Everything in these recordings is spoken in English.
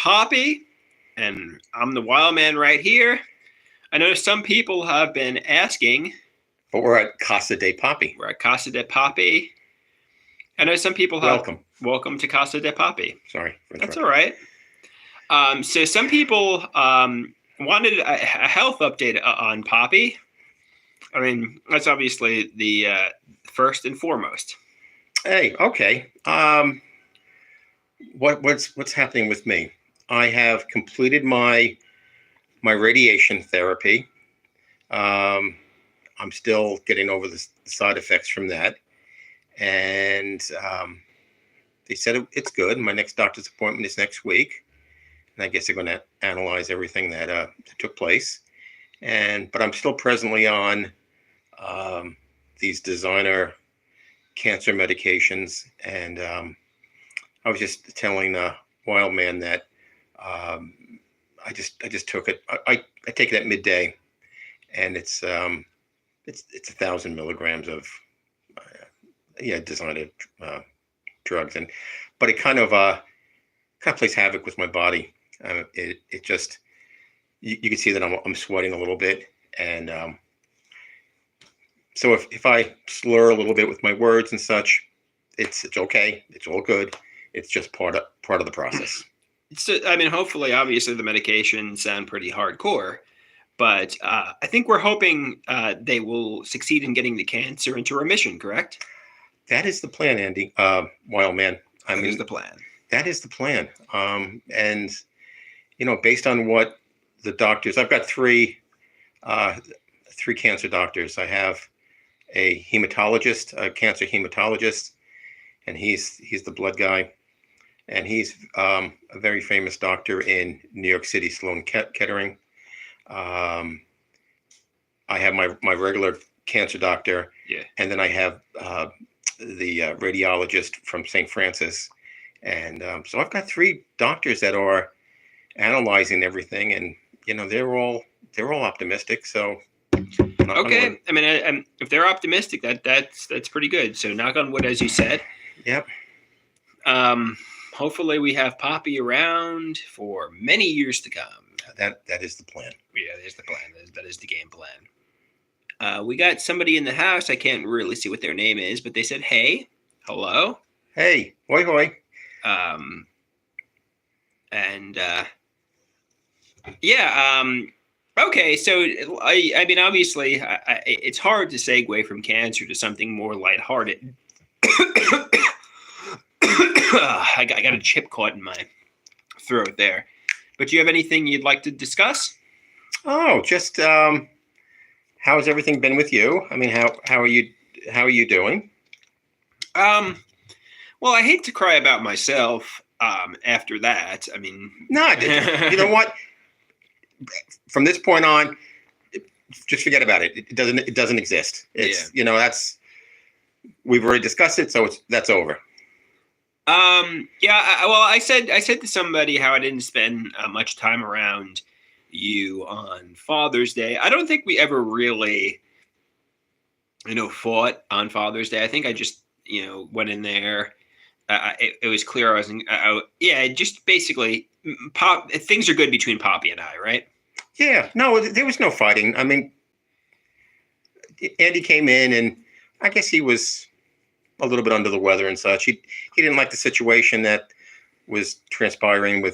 Papi, and I'm the Wildman right here. I know some people have been asking. But we're at Casa de Papi. We're at Casa de Papi. I know some people have. Welcome to Casa de Papi. Sorry. That's all right. So some people wanted a health update on Papi. I mean, that's obviously the first and foremost. Hey, okay. What's happening with me? I have completed my radiation therapy. I'm still getting over the side effects from that, and they said it's good. My next doctor's appointment is next week, and I guess they're going to analyze everything that took place. But I'm still presently on these designer cancer medications, and I was just telling Wildman that I just took it. I take it at midday, and it's 1,000 milligrams of designer drugs, but it kind of plays havoc with my body. It just you can see that I'm sweating a little bit, and so if I slur a little bit with my words and such, it's okay. It's all good. It's just part of the process. So, I mean, hopefully, obviously, the medications sound pretty hardcore, but I think we're hoping they will succeed in getting the cancer into remission, correct? That is the plan, Andy. Wildman. That is the plan. That is the plan. And, based on what the doctors, I've got three cancer doctors. I have a hematologist, a cancer hematologist, and he's the blood guy. And he's a very famous doctor in New York City, Sloan Kettering. I have my regular cancer doctor, and then I have the radiologist from St. Francis, and so I've got three doctors that are analyzing everything, and they're all optimistic. So okay, I mean, if they're optimistic, that's pretty good. So knock on wood, as you said. Yep. Hopefully we have Papi around for many years to come. That is the plan. Yeah, there's the plan. That is the game plan. We got somebody in the house. I can't really see what their name is, but they said, hey, hello. Hey, hoi hoi. Okay, so I mean, obviously, it's hard to segue from cancer to something more lighthearted. I got a chip caught in my throat there. But do you have anything you'd like to discuss? Oh, just how has everything been with you? I mean, how are you doing? Well, I hate to cry about myself after that. I mean, no, you know what? From this point on, just forget about it. It doesn't exist. It's that's we've already discussed it, so that's over. I said to somebody how I didn't spend much time around you on Father's Day. I don't think we ever really, fought on Father's Day. I think I just, went in there. It was clear I wasn't. Just basically, things are good between Papi and I, right? Yeah, no, there was no fighting. I mean, Andy came in, and I guess he was a little bit under the weather and such. He didn't like the situation that was transpiring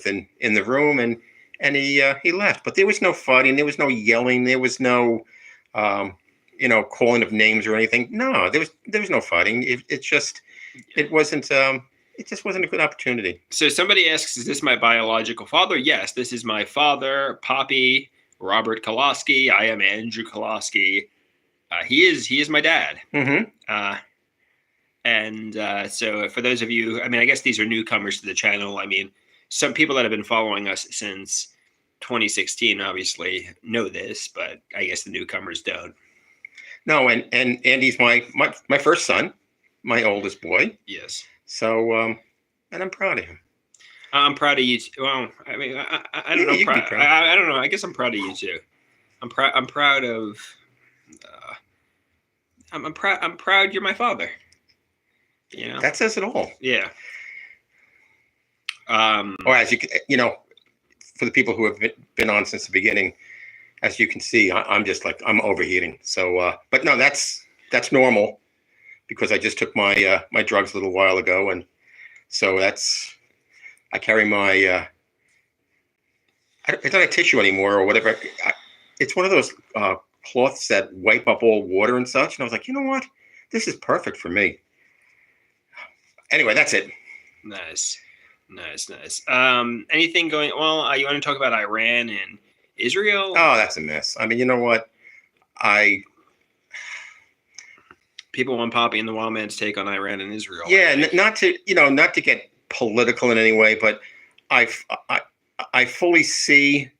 in the room, and he left. But there was no fighting. There was no yelling. There was no calling of names or anything. No, there was no fighting. It just wasn't a good opportunity. So somebody asks, is this my biological father? Yes, this is my father, Papi, Robert Koloski. I am Andrew Koloski. He is my dad. Mm-hmm. So for those of you, I mean, I guess these are newcomers to the channel. I mean, some people that have been following us since 2016 obviously know this, but I guess the newcomers don't. No, and Andy's my first son, my oldest boy. Yes. So, and I'm proud of him. I'm proud of you. Well, I mean, I don't know. I don't know. I guess I'm proud of you too. I'm proud of. I'm proud. You're my father. That says it all. Yeah. Or as for the people who have been on since the beginning, as you can see, I'm just like, I'm overheating. So, but no, that's normal because I just took my my drugs a little while ago, and so I carry my it's not a tissue anymore or whatever. It's one of those cloths that wipe up all water and such. And I was like, you know what? This is perfect for me. Anyway, that's it. Nice. Anything going? Well, you want to talk about Iran and Israel? Oh, that's a mess. I mean, you know what? People want Papi and the Wildman's take on Iran and Israel. Yeah, not to get political in any way, but I fully see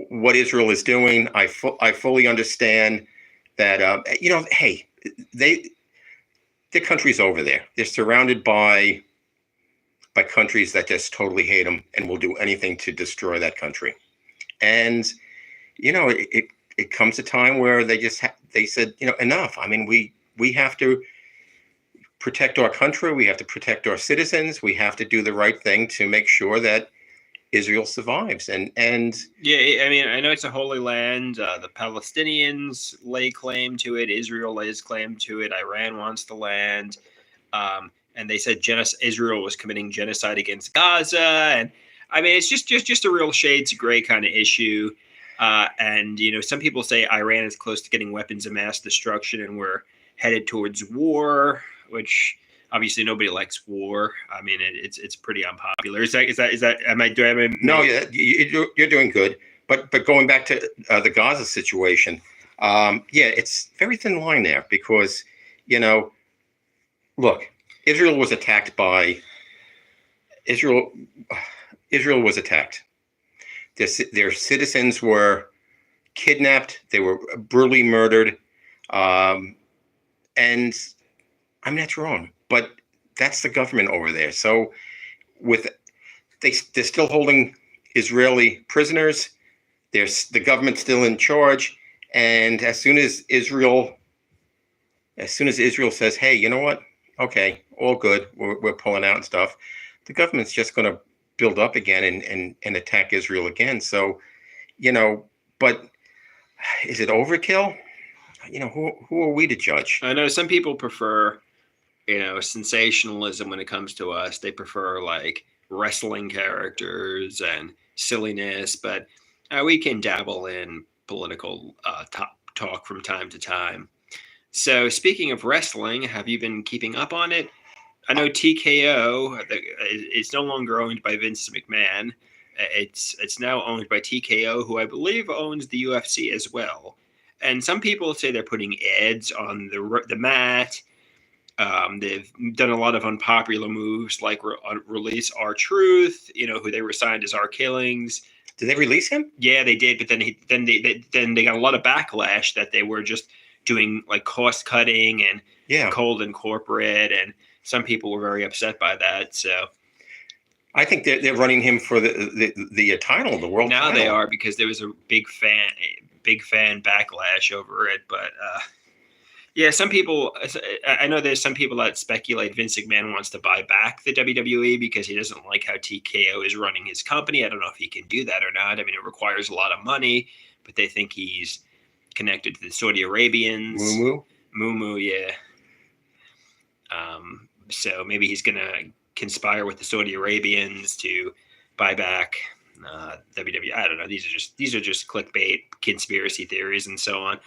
what Israel is doing. I fully understand that. Hey, their country's over there. They're surrounded by countries that just totally hate them and will do anything to destroy that country. And it comes a time where they said, enough. I mean, we have to protect our country. We have to protect our citizens. We have to do the right thing to make sure that Israel survives. And yeah, I mean, I know it's a holy land. The Palestinians lay claim to it. Israel lays claim to it. Iran wants the land. And they said Israel was committing genocide against Gaza. And I mean, it's just a real shades of gray kind of issue. And some people say Iran is close to getting weapons of mass destruction, and we're headed towards war, which obviously nobody likes war. I mean, it's pretty unpopular. Is that? Am I doing? No, yeah, you're doing good. But going back to the Gaza situation, it's very thin line there because look, Israel was attacked. Their citizens were kidnapped. They were brutally murdered. And I mean, that's wrong. But that's the government over there. So they're still holding Israeli prisoners. The government's still in charge. And as soon as Israel says, hey, you know what? Okay, all good. We're pulling out and stuff. The government's just going to build up again and attack Israel again. So, but is it overkill? Who are we to judge? I know some people prefer, sensationalism when it comes to us. They prefer like wrestling characters and silliness, but we can dabble in political talk from time to time. So speaking of wrestling, have you been keeping up on it? I know TKO is no longer owned by Vince McMahon. It's now owned by TKO, who I believe owns the UFC as well. And some people say they're putting ads on the mat. They've done a lot of unpopular moves, like release R-Truth, who they were signed as R-Killings. Did they release him? Yeah, they did. But then they got a lot of backlash that they were just doing like cost cutting and cold and corporate, and some people were very upset by that. So I think they're running him for the title, the world title. Now they are, because there was a big fan backlash over it. But some people, I know there's some people that speculate Vince McMahon wants to buy back the WWE because he doesn't like how TKO is running his company. I don't know if he can do that or not. I mean, it requires a lot of money, but they think he's connected to the Saudi Arabians. Moo, yeah. So maybe he's going to conspire with the Saudi Arabians to buy back WWE. I don't know. These are just clickbait, conspiracy theories, and so on.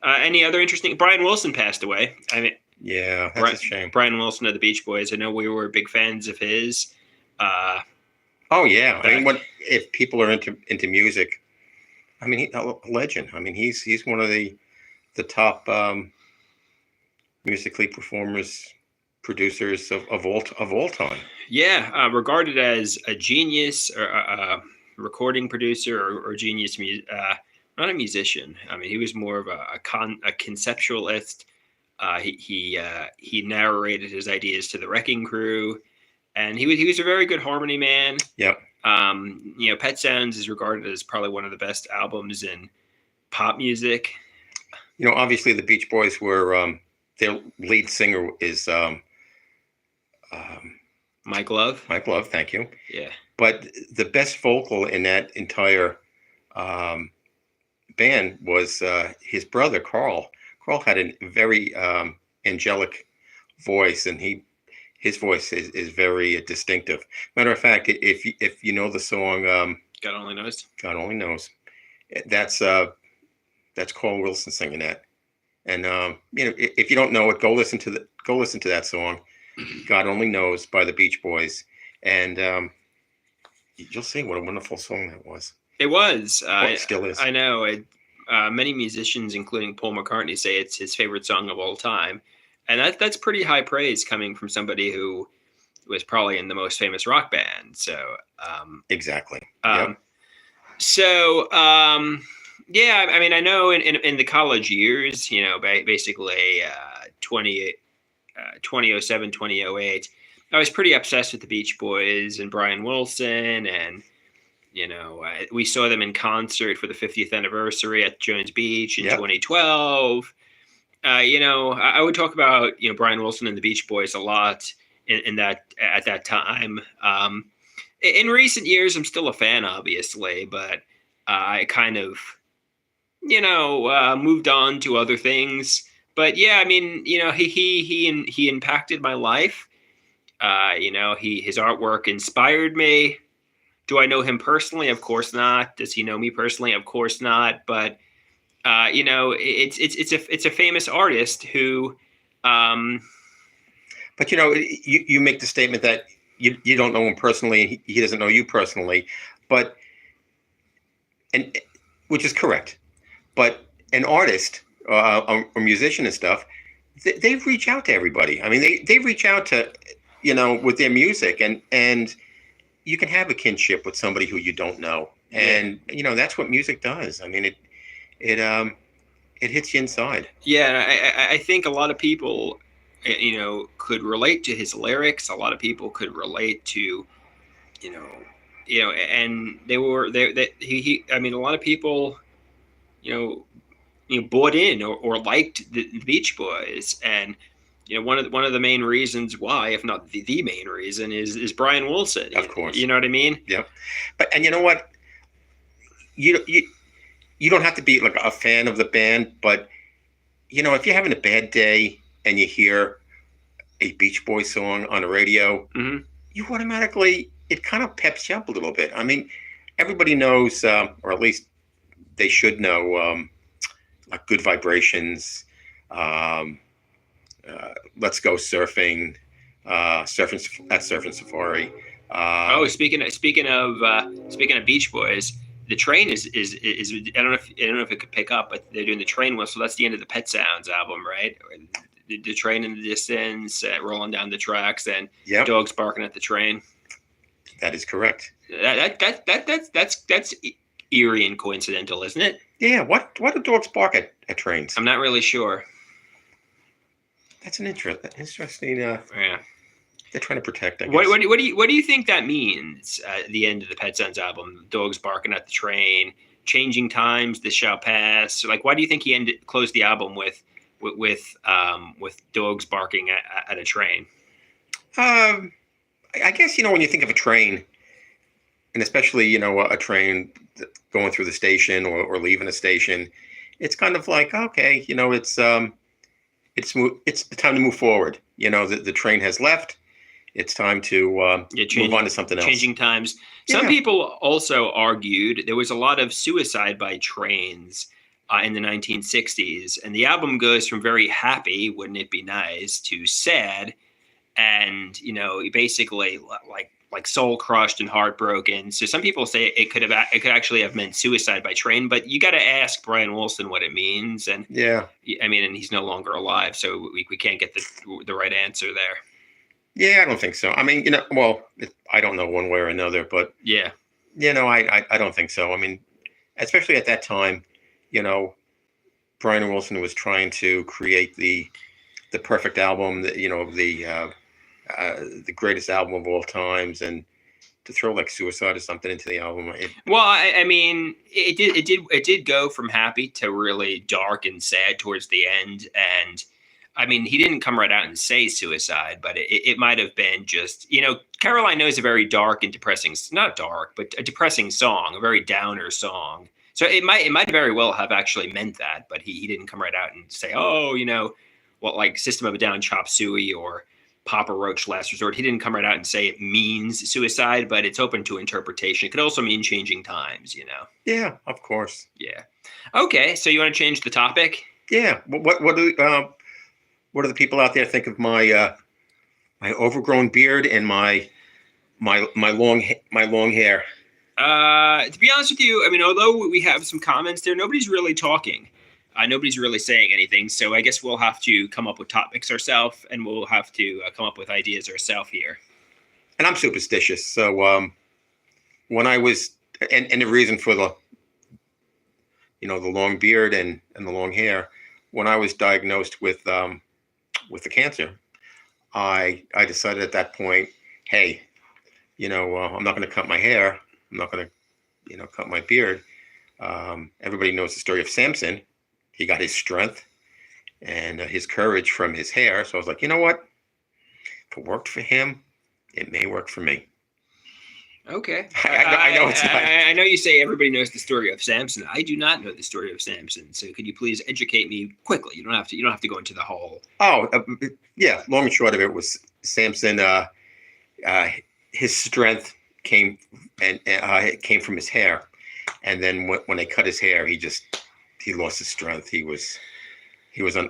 Any other interesting? Brian Wilson passed away. I mean, yeah, that's a shame. Brian Wilson of the Beach Boys. I know we were big fans of his. Oh yeah, I mean, if people are into music? I mean, a legend. I mean, he's one of the top musically producers of all time. Yeah, regarded as a genius, or a recording producer, or genius, not a musician. I mean, he was more of a conceptualist. He narrated his ideas to the Wrecking Crew, and he was a very good harmony man. Yep. Pet Sounds is regarded as probably one of the best albums in pop music. Obviously the Beach Boys were their lead singer is Mike Love. Mike Love, thank you. Yeah. But the best vocal in that entire um, band was his brother Carl. Carl had a very angelic voice, and his voice is very distinctive. Matter of fact, if you know the song God only knows. God Only Knows, that's Carl Wilson singing that. And if you don't know it, go listen to that song, God Only Knows by the Beach Boys, and you'll see what a wonderful song that was. It was. It still is. I know. Many musicians, including Paul McCartney, say it's his favorite song of all time, and that's pretty high praise coming from somebody who was probably in the most famous rock band. So exactly. Yep. So yeah, I mean, I know in the college years, basically 2007, 2008, I was pretty obsessed with the Beach Boys and Brian Wilson, and we saw them in concert for the 50th anniversary at Jones Beach in 2012. I would talk about Brian Wilson and the Beach Boys a lot in that at that time. In recent years, I'm still a fan, obviously, but I kind of moved on to other things. But yeah, I mean, he impacted my life. His artwork inspired me. Do I know him personally? Of course not. Does he know me personally? Of course not. But it's a famous artist who. But you make the statement that you don't know him personally, and he doesn't know you personally, and which is correct. But an artist, a musician and stuff, they reach out to everybody. I mean, they reach out to with their music, and you can have a kinship with somebody who you don't know, and that's what music does. I mean, it hits you inside. Yeah, I think a lot of people, could relate to his lyrics. A lot of people could relate to, and he. I mean, a lot of people, bought in or liked the Beach Boys, and one of the main reasons why, if not the main reason, is Brian Wilson. Of course, you know what I mean. Yep. And you know what, you don't have to be like a fan of the band, but if you're having a bad day and you hear a Beach Boys song on the radio, mm-hmm. you automatically, it kind of peps you up a little bit. I mean, everybody knows, or at least they should know, like Good Vibrations, Let's Go Surfing, Surfing Safari. Speaking of Beach Boys, the Train is I don't know if it could pick up, but they're doing the Train whistle. That's the end of the Pet Sounds album, right? The train in the distance, rolling down the tracks, and dogs barking at the train. That is correct. That's eerie and coincidental, isn't it? Yeah. What do dogs bark at trains? I'm not really sure. That's an interesting. Yeah. They're trying to protect. I guess. What do you think that means? At the end of the Pet Sounds album, dogs barking at the train, changing times, this shall pass. Like, why do you think he closed the album with dogs barking at a train? I guess when you think of a train, and especially a train going through the station or leaving a station, it's kind of like, okay, it's the time to move forward. The train has left. It's time to move on to something else. Changing times. Some people also argued there was a lot of suicide by trains in the 1960s, and the album goes from very happy, wouldn't it be nice, to sad, and basically like soul crushed and heartbroken. So some people say it could actually have meant suicide by train, but you got to ask Brian Wilson what it means, and I mean, and he's no longer alive, so we can't get the right answer there. Yeah, I don't think so. I mean, I don't know one way or another, but yeah, I don't think so. I mean, especially at that time, Brian Wilson was trying to create the perfect album, the greatest album of all times, and to throw like suicide or something into the album. I mean, it did go from happy to really dark and sad towards the end, and I mean, he didn't come right out and say suicide, but it might have been just, Caroline Knows a very dark and depressing, not dark, but a depressing song, a very downer song. So it might very well have actually meant that, but he didn't come right out and say, oh, well, like System of a Down, Chop Suey, or Papa Roach, Last Resort. He didn't come right out and say it means suicide, but it's open to interpretation. It could also mean changing times, Yeah, of course. Yeah. Okay, so you want to change the topic? Yeah. What do the people out there think of my my overgrown beard and my long hair? To be honest with you, I mean, although we have some comments there, nobody's really talking. Nobody's really saying anything. So I guess we'll have to come up with topics ourselves, and we'll have to come up with ideas ourselves here. And I'm superstitious, so when I was, and the reason for the the long beard and the long hair, when I was diagnosed with the cancer, I decided at that point, hey, I'm not going to cut my hair. I'm not going to, cut my beard. Everybody knows the story of Samson. He got his strength and his courage from his hair. So I was like, you know what? If it worked for him, it may work for me. Okay. I know it's not. I know you say everybody knows the story of Samson. I do not know the story of Samson. So could you please educate me quickly? You don't have to go into the whole. Oh, yeah. Long and short of it was Samson. His strength came from his hair, and then when they cut his hair, he lost his strength. He was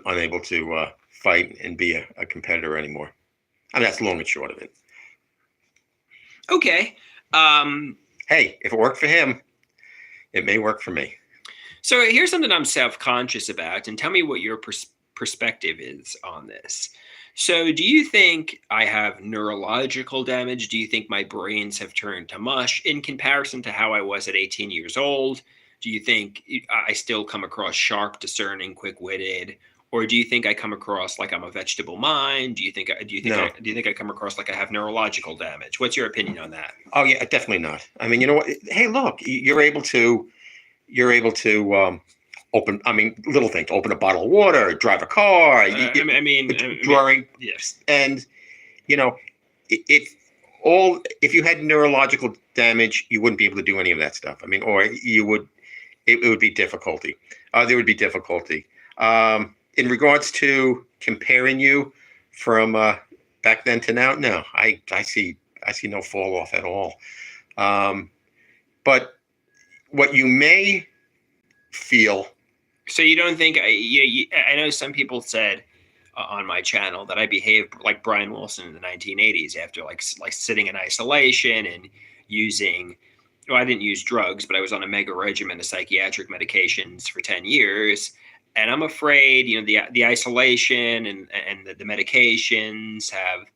unable to fight and be a competitor anymore. I mean, that's long and short of it. Okay. Hey, if it worked for him, it may work for me. So here's something I'm self-conscious about, and tell me what your perspective is on this. So do you think I have neurological damage? Do you think my brains have turned to mush in comparison to how I was at 18 years old? Do you think I still come across sharp, discerning, quick-witted? Or do you think I come across like I'm a vegetable mind? Do you think I come across like I have neurological damage? What's your opinion on that? Oh yeah, definitely not. I mean, you know what? Hey, look, you're able to open. I mean, little things. Open a bottle of water, drive a car. Drawing. Yes. And if you had neurological damage, you wouldn't be able to do any of that stuff. I mean, or you would. It would be difficulty. There would be difficulty. In regards to comparing you from back then to now, no, I see no fall off at all. But what you may feel. So you don't think I know some people said on my channel that I behaved like Brian Wilson in the 1980s after like sitting in isolation and using. Well, I didn't use drugs, but I was on a mega regimen of psychiatric medications for 10 years. And I'm afraid, the isolation and the medications have,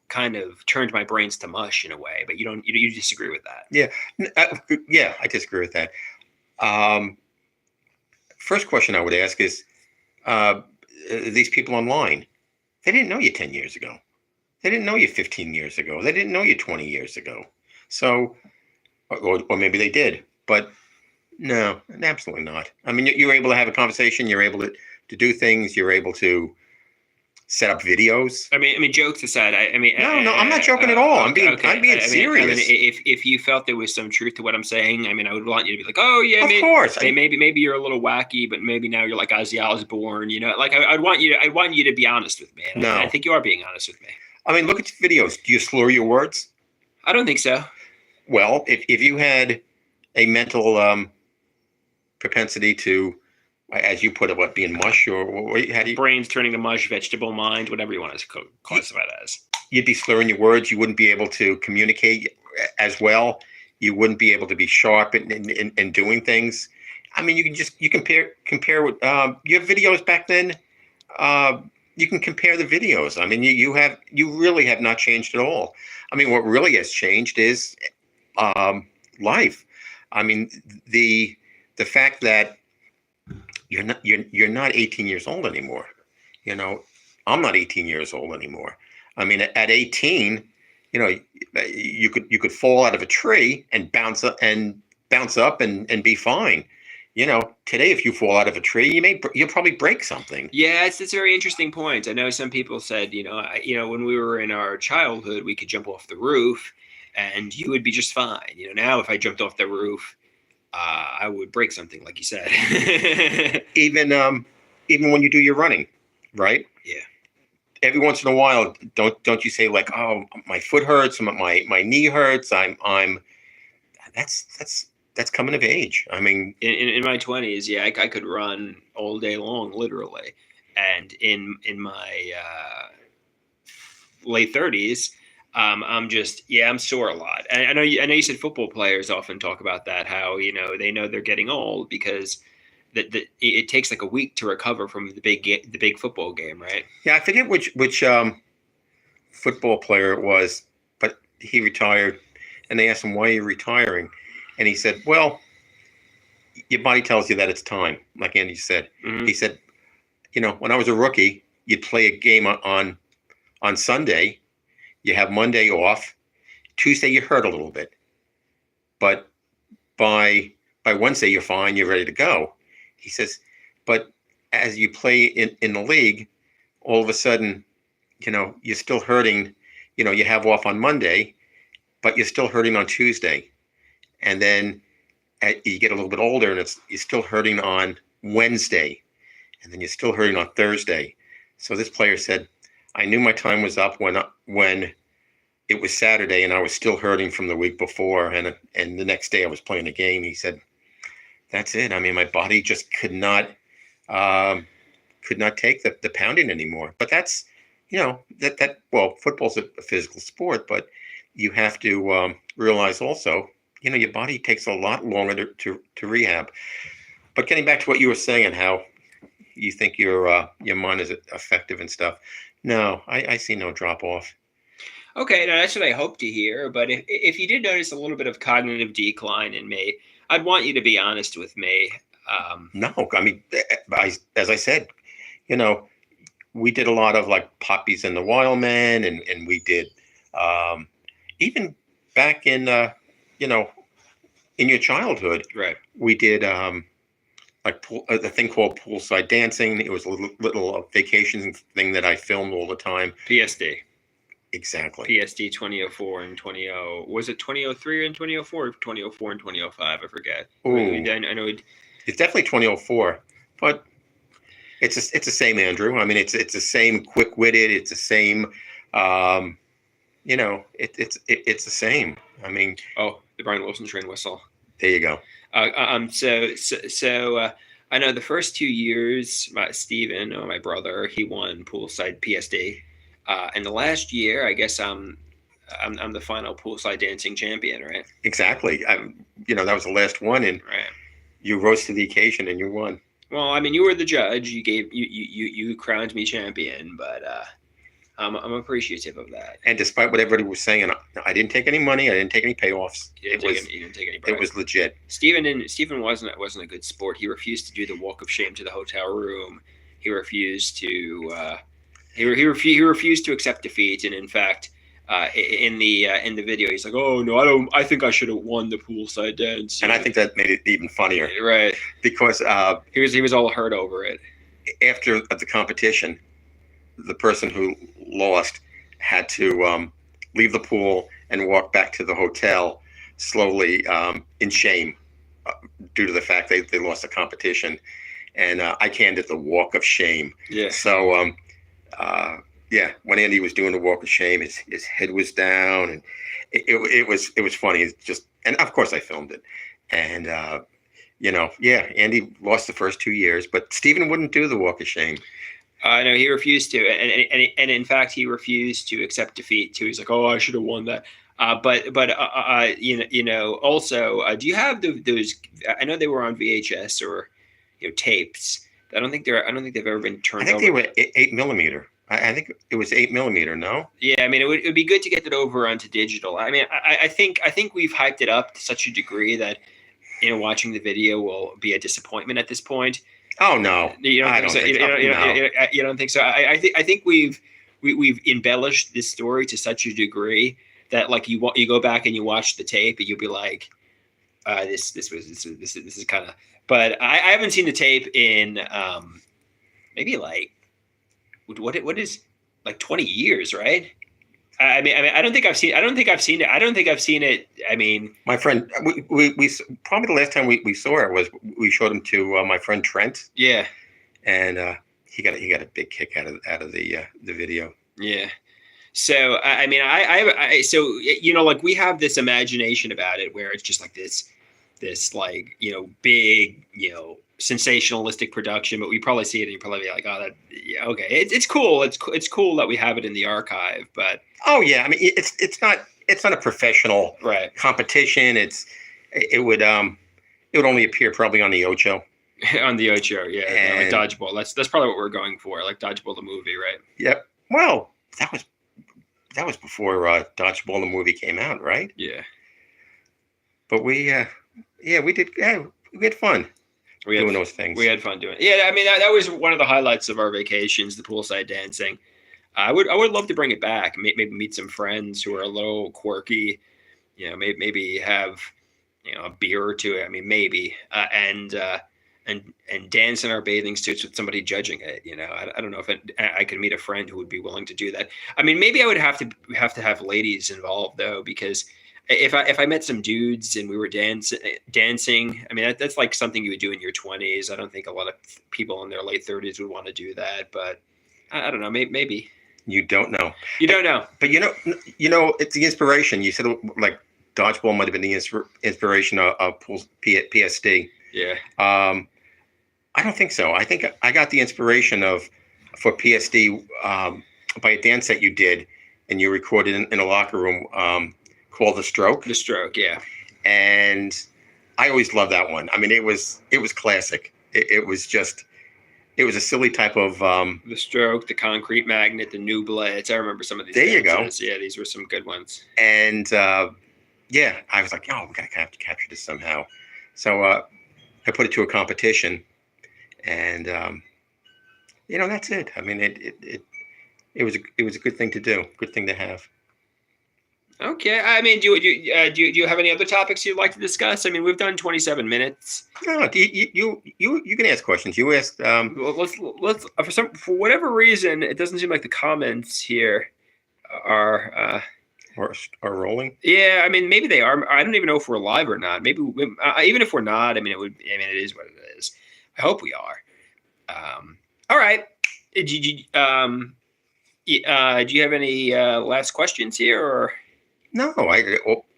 kind of turned my brains to mush in a way. But you disagree with that? Yeah, I disagree with that. First question I would ask is, these people online, they didn't know you 10 years ago. They didn't know you 15 years ago. They didn't know you 20 years ago. So, or maybe they did, but. No, absolutely not. I mean, you're able to have a conversation. You're able to do things. You're able to set up videos. I mean, jokes aside. No, I'm not joking at all. I'm being serious. I mean, if you felt there was some truth to what I'm saying, I mean, I would want you to be like, oh yeah, of course. Maybe you're a little wacky, but maybe now you're like Ozzy Osbourne. Like I'd want you to be honest with me. No, I think you are being honest with me. I mean, look at the videos. Do you slur your words? I don't think so. Well, if you had a mental propensity to, as you put it, being mush, or how do you, brains turning to mush, vegetable mind, whatever you want to classify it as. You'd be slurring your words. You wouldn't be able to communicate as well. You wouldn't be able to be sharp in doing things. I mean, you compare with your videos back then. You can compare the videos. I mean, you really have not changed at all. I mean, what really has changed is life. I mean, the fact that you're not 18 years old anymore. I'm not 18 years old anymore. I mean, at 18, you could fall out of a tree and bounce up and be fine. Today, if you fall out of a tree, you'll probably break something. Yeah, it's a very interesting point. I know some people said, when we were in our childhood, we could jump off the roof, and you would be just fine. Now if I jumped off the roof, I would break something, like you said. Even when you do your running, right? Yeah. Every once in a while, don't you say like, oh, my foot hurts, my knee hurts. That's coming of age. I mean, in my 20s, yeah, I could run all day long, literally, and in my late 30s, I'm sore a lot. And I know you said football players often talk about that, how they know they're getting old because it takes like a week to recover from the big football game, right? Yeah, I forget which football player it was, but he retired, and they asked him, why are you retiring? And he said, well, your body tells you that it's time, like Andy said. Mm-hmm. He said, when I was a rookie, you'd play a game on Sunday, you have Monday off, Tuesday you hurt a little bit, but by Wednesday you're fine, you're ready to go. He says, but as you play in the league, all of a sudden, you're still hurting. You have off on Monday, but you're still hurting on Tuesday. And then you get a little bit older, and you're still hurting on Wednesday. And then you're still hurting on Thursday. So this player said, I knew my time was up when it was Saturday and I was still hurting from the week before. And the next day I was playing a game. He said, that's it. I mean, my body just could not take the pounding anymore. But that's, well, football's a physical sport, but you have to realize also, your body takes a lot longer to rehab. But getting back to what you were saying, how you think your mind is effective and stuff. No, I see no drop off. Okay, now that's what I hope to hear. But if you did notice a little bit of cognitive decline in me, I'd want you to be honest with me. No, I mean, as I said, we did a lot of like Papi And The Wildman, and we did even back in in your childhood, right? We did like a thing called poolside dancing. It was a little vacation thing that I filmed all the time. PSD. Exactly. PSD 2004 and 20. Was it 2003 and 2004? Or 2004 and 2005? I forget. Ooh. I know it's definitely 2004, but it's the same, Andrew. I mean, it's the same quick-witted. It's the same. It's the same. I mean. Oh, the Brian Wilson train whistle. There you go. So I know the first 2 years, Steven, my brother, he won poolside PSD. And the last year, I guess I'm the final poolside dancing champion, right? Exactly. That was the last one, and right. You rose to the occasion and you won. Well, I mean, you were the judge. You crowned me champion, but I'm appreciative of that. And despite what everybody was saying, I didn't take any money. I didn't take any payoffs. You didn't take any bribes. It was legit. Steven wasn't a good sport. He refused to do the walk of shame to the hotel room. He refused to. He refused to accept defeat, and in fact, in the video, he's like, "Oh no, I don't. I think I should have won the poolside dance." And I think that made it even funnier, right? Because he was all hurt over it. After the competition, the person who lost had to leave the pool and walk back to the hotel slowly in shame due to the fact they lost the competition, and I canned it the walk of shame. Yeah. So. When Andy was doing the walk of shame, his head was down, and it was funny. It's just, and of course I filmed it, and Andy lost the first 2 years, but Steven wouldn't do the walk of shame. No, he refused to, and in fact, he refused to accept defeat too. He's like, "Oh, I should have won that." Also, do you have those? I know they were on VHS or tapes. I don't think they've ever been turned over. I think they were 8mm. I think it was 8mm. No. Yeah, I mean, it would be good to get that over onto digital. I mean, I think we've hyped it up to such a degree that watching the video will be a disappointment at this point. Oh no, you don't think so? I think we've embellished this story to such a degree that like you go back and you watch the tape and you'll be like, This is kind of, but I haven't seen the tape in maybe like what is like 20 years, right? I mean, I don't think I've seen. I don't think I've seen it. I don't think I've seen it. I mean, My friend, we probably the last time we saw it was we showed him to my friend Trent, yeah, and he got a big kick out of the video. yeah. So I mean, so you know, like we have this imagination about it where it's just like this like big sensationalistic production, but we probably see it and you probably be like, oh, that yeah, okay, it's cool. It's cool that we have it in the archive, but Oh yeah, I mean it's not a professional right. competition. It would only appear probably on the Ocho. On the Ocho, yeah, like And Dodgeball. That's probably what we're going for, like Dodgeball the movie, right? yep. Well, that was before Dodgeball the movie came out, right? Yeah, But we had fun doing those things. we had fun doing it. Yeah, I mean that was one of the highlights of our vacations, the poolside dancing. I would love to bring it back. Maybe meet some friends who are a little quirky. Maybe have a beer or two. I mean, maybe and dance in our bathing suits with somebody judging it. I don't know if I could meet a friend who would be willing to do that. I mean, maybe I would have to have ladies involved though, because if I met some dudes and we were dancing, I mean that's like something you would do in your 20s. I don't think a lot of people in their late 30s would want to do that, but I don't know. Maybe. You don't know. You don't know. But it's the inspiration. You said like Dodgeball might have been the inspiration of PSD. Yeah. I don't think so. I think I got the inspiration for PSD by a dance that you did and you recorded in a locker room called The Stroke. The Stroke, yeah. And I always loved that one. I mean, it was classic. It was a silly type of The Stroke, the Concrete Magnet, the New Blitz. I remember some of these. There you go. Yeah, these were some good ones. And yeah, I was like, oh, we gotta have to capture this somehow. So I put it to a competition, and that's it. I mean, it was a good thing to do, good thing to have. Okay. I mean, do you have any other topics you'd like to discuss? I mean, we've done 27 minutes. No, you can ask questions. You asked. Well, let's for whatever reason, it doesn't seem like the comments here are rolling. Yeah, I mean, maybe they are. I don't even know if we're live or not. Maybe even if we're not, I mean, it is what it is. I hope we are. All right. Do you have any last questions here or? No,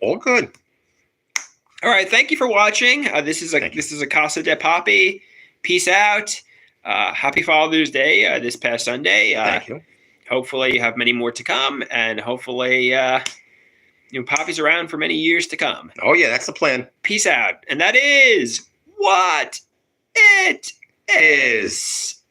all good. All right, thank you for watching. This is a Casa de Papi. Peace out. Happy Father's Day this past Sunday. Thank you. Hopefully you have many more to come, and hopefully Papi's around for many years to come. Oh yeah, that's the plan. Peace out. And that is what it is.